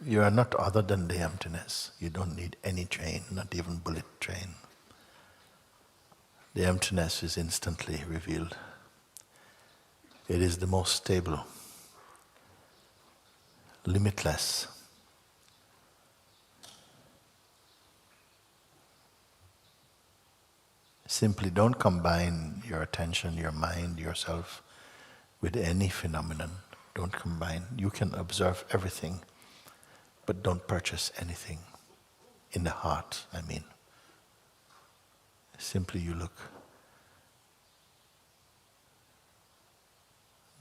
You are not other than the emptiness. You don't need any train, not even bullet train. The emptiness is instantly revealed. It is the most stable, limitless. Simply don't combine your attention, your mind, yourself with any phenomenon. Don't combine. You can observe everything, but don't purchase anything. In the heart, I mean. Simply you look.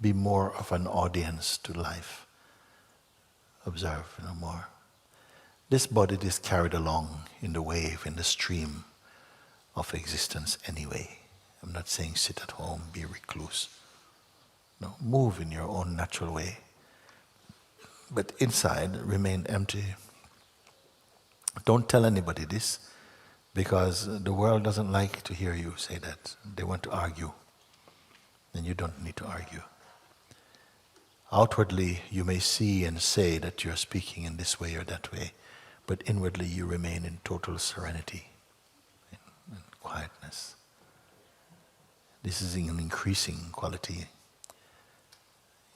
Be more of an audience to life. Observe, more. This body is carried along in the wave, in the stream of existence anyway. I'm not saying sit at home, be a recluse. No, move in your own natural way. But inside, remain empty. Don't tell anybody this, because the world doesn't like to hear you say that. They want to argue. And you don't need to argue. Outwardly, you may see and say that you're speaking in this way or that way, but inwardly you remain in total serenity and quietness. This is an increasing quality.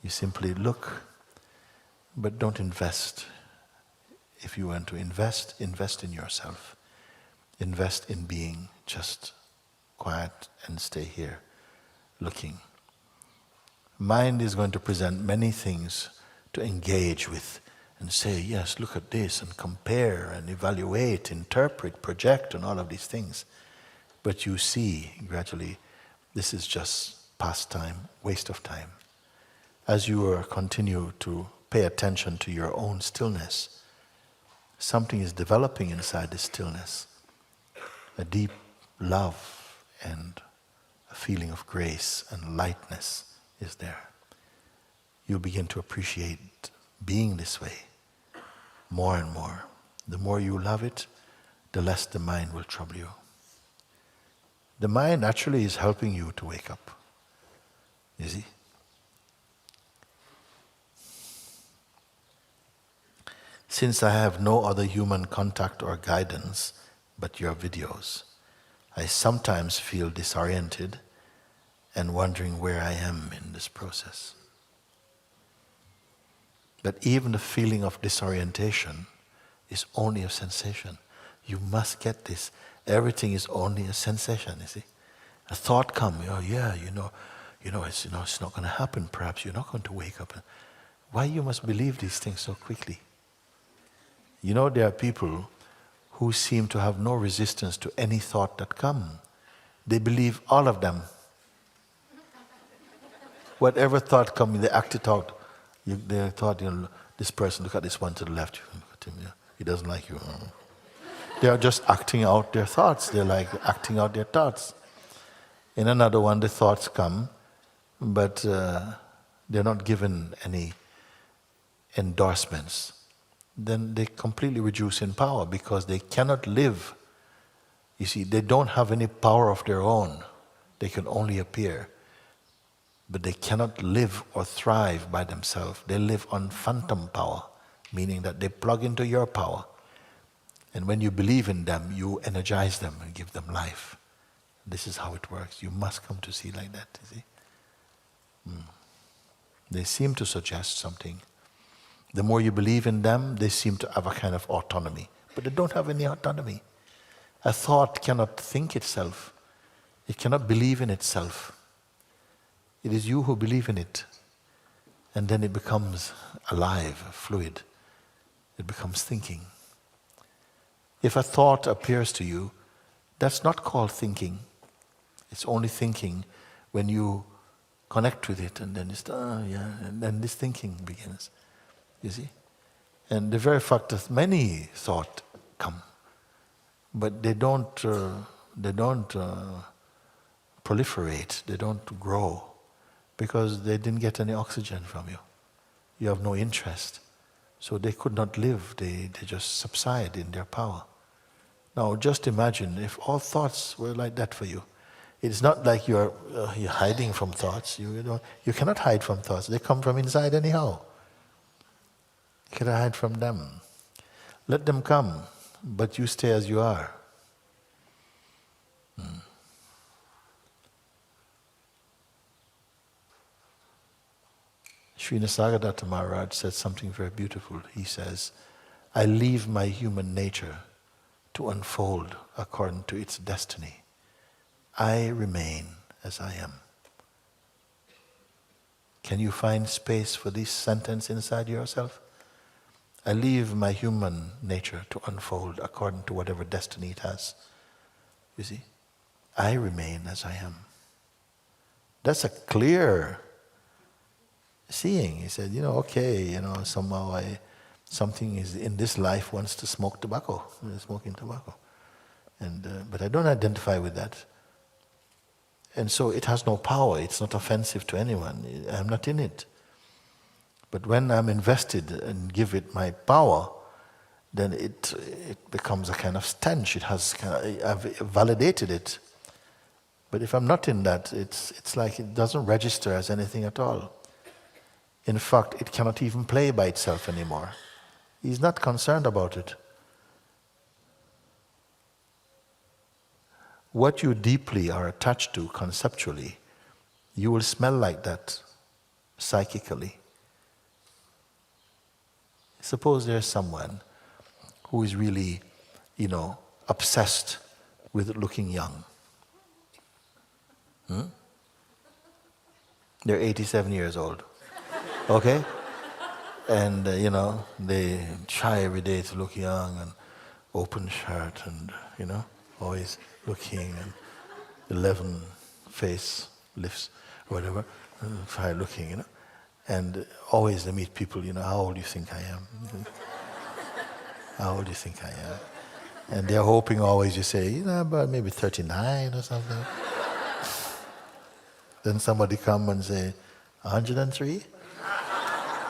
You simply look, but don't invest. If you want to invest, invest in yourself. Invest in being just quiet and stay here, looking. Mind is going to present many things to engage with and say, yes, look at this, and compare and evaluate, interpret, project, and all of these things. But you see gradually, this is just pastime, waste of time. As you continue to pay attention to your own stillness, something is developing inside this stillness. A deep love and a feeling of grace and lightness is there. You begin to appreciate being this way more and more. The more you love it, the less the mind will trouble you. The mind actually is helping you to wake up. You see? Since I have no other human contact or guidance but your videos, I sometimes feel disoriented and wondering where I am in this process. But even the feeling of disorientation is only a sensation. You must get this. Everything is only a sensation, you see. A thought comes, it's not going to happen, perhaps you're not going to wake up. Why you must believe these things so quickly? There are people who seem to have no resistance to any thought that comes. They believe all of them. Whatever thought comes, they act it out. They thought, this person, look at this one to the left. Look at him, he doesn't like you. They are just acting out their thoughts. They're like acting out their thoughts. In another one, the thoughts come, but they're not given any endorsements. Then they completely reduce in power because they cannot live. You see, they don't have any power of their own. They can only appear. But they cannot live or thrive by themselves. They live on phantom power, meaning that they plug into your power. And when you believe in them, you energize them and give them life. This is how it works. You must come to see like that, you see. They seem to suggest something. The more you believe in them, they seem to have a kind of autonomy. But they don't have any autonomy. A thought cannot think itself. It cannot believe in itself. It is you who believe in it. And then it becomes alive, fluid. It becomes thinking. If a thought appears to you, that's not called thinking. It's only thinking when you connect with it, and then it's, and then this thinking begins. You see? And the very fact that many thoughts come, but they don't proliferate, they don't grow, because they didn't get any oxygen from you. You have no interest. So they could not live, they just subside in their power. Now just imagine if all thoughts were like that for you. It's not like you're hiding from thoughts. You cannot hide from thoughts. They come from inside anyhow. Can I hide from them? Let them come, but you stay as you are. Sri Nisargadatta Maharaj said something very beautiful. He says, I leave my human nature to unfold according to its destiny. I remain as I am. Can you find space for this sentence inside yourself? I leave my human nature to unfold according to whatever destiny it has. You see? I remain as I am. That's a clear seeing. He said, okay, somehow something is in this life wants to smoke tobacco, smoking tobacco. But I don't identify with that. And so it has no power, it's not offensive to anyone, I'm not in it. But when I'm invested and give it my power, then it becomes a kind of stench. I've validated it. But if I'm not in that, it's like it doesn't register as anything at all. In fact, it cannot even play by itself anymore. He's not concerned about it. What you deeply are attached to conceptually, you will smell like that psychically. Suppose there's someone who is really, obsessed with looking young. They're 87 years old. Okay? And, they try every day to look young and open shirt and, always looking and 11 face lifts, whatever, try looking, And always they meet people, how old do you think I am? How old do you think I am? And they're hoping always you say, about maybe 39 or something. Then somebody come and say, 103?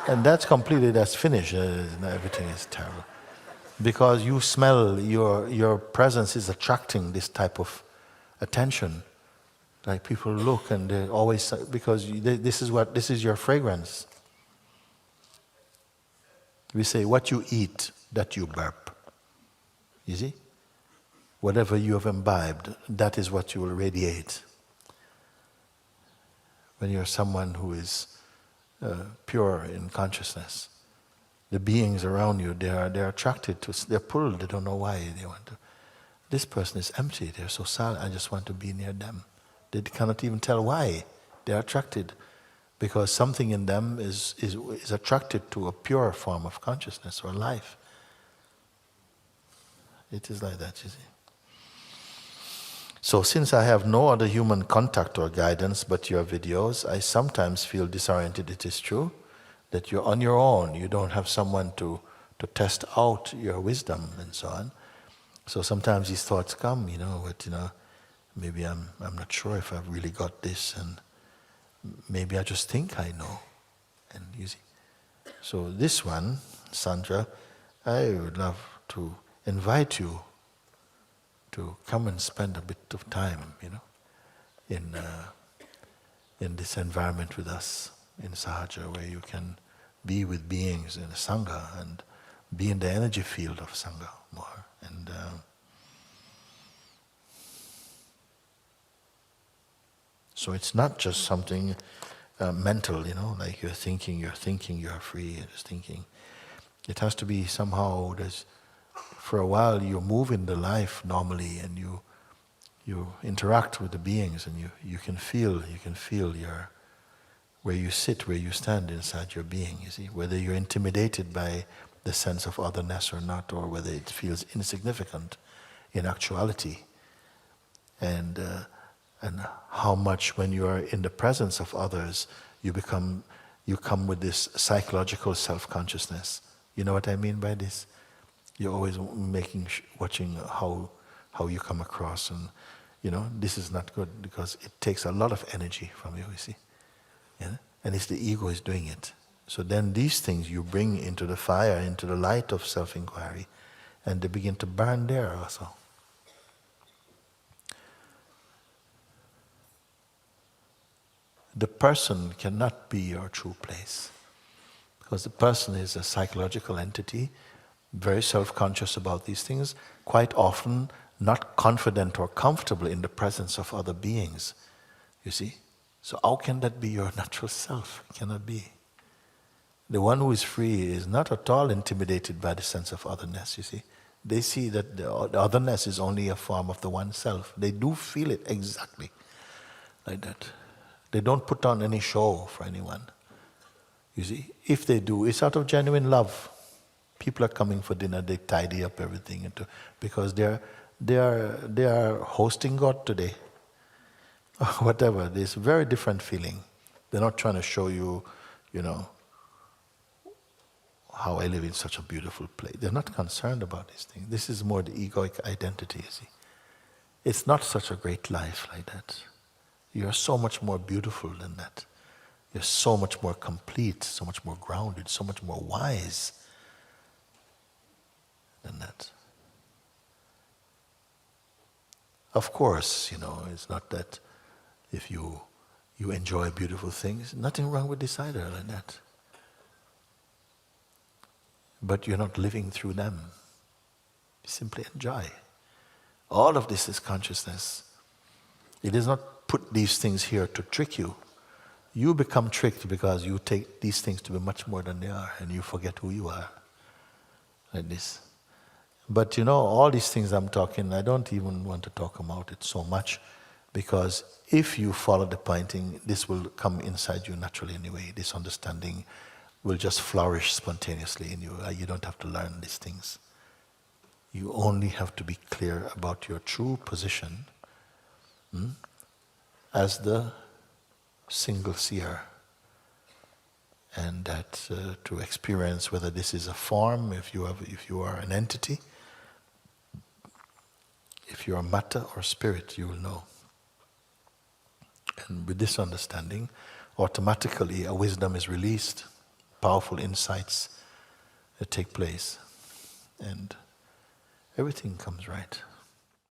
And that's finished. Everything is terrible. Because you smell, your presence is attracting this type of attention. Like people look and they always, because this is your fragrance. We say, what you eat, that you burp. You see? Whatever you have imbibed, that is what you will radiate. When you're someone who is pure in consciousness, the beings around you, they're attracted to, they're pulled, they don't know why they want to. This person is empty, they're so silent, I just want to be near them. They cannot even tell why they're attracted, because something in them is attracted to a pure form of consciousness or life. It is like that, you see. So since I have no other human contact or guidance but your videos, I sometimes feel disoriented. It is true that you're on your own. You don't have someone to test out your wisdom and so on. So sometimes these thoughts come, maybe I'm not sure if I've really got this, and maybe I just think I know. And you see. So this one, Sandra, I would love to invite you to come and spend a bit of time, in this environment with us in Sahaja, where you can be with beings in a Sangha and be in the energy field of Sangha more. And so it's not just something mental, like you're thinking, you're free, you're just thinking. It has to be somehow, for a while you move in the life normally and you interact with the beings and you can feel where you sit, where you stand inside your being, you see, whether you're intimidated by the sense of otherness or not, or whether it feels insignificant in actuality. And how much when you are in the presence of others, you come with this psychological self-consciousness. You know what I mean by this? You're always watching how you come across, and this is not good because it takes a lot of energy from you, you see. Yeah? And it's the ego is doing it. So then these things you bring into the fire, into the light of self-inquiry, and they begin to burn there also. The person cannot be your true place. Because the person is a psychological entity, very self-conscious about these things, quite often not confident or comfortable in the presence of other beings. You see? So how can that be your natural self? It cannot be. The one who is free is not at all intimidated by the sense of otherness, you see. They see that the otherness is only a form of the one self. They do feel it exactly like that. They don't put on any show for anyone. You see, if they do, it's out of genuine love. People are coming for dinner, they tidy up everything because they are hosting God today. Or whatever, there's a very different feeling. They're not trying to show you, how I live in such a beautiful place. They're not concerned about these things. This is more the egoic identity, you see. It's not such a great life like that. You're so much more beautiful than that. You're so much more complete, so much more grounded, so much more wise than that. Of course, it's not that if you enjoy beautiful things, nothing wrong with this either like that. But you're not living through them. You simply enjoy. All of this is consciousness. It does not put these things here to trick you. You become tricked because you take these things to be much more than they are and you forget who you are. Like this. But all these things I'm talking, I don't even want to talk about it so much because if you follow the pointing, this will come inside you naturally anyway. This understanding will just flourish spontaneously in you. You don't have to learn these things. You only have to be clear about your true position as the single seer. And that to experience whether this is a form, if you are an entity, if you are matter or spirit, you will know. And with this understanding, automatically a wisdom is released, powerful insights that take place, and everything comes right.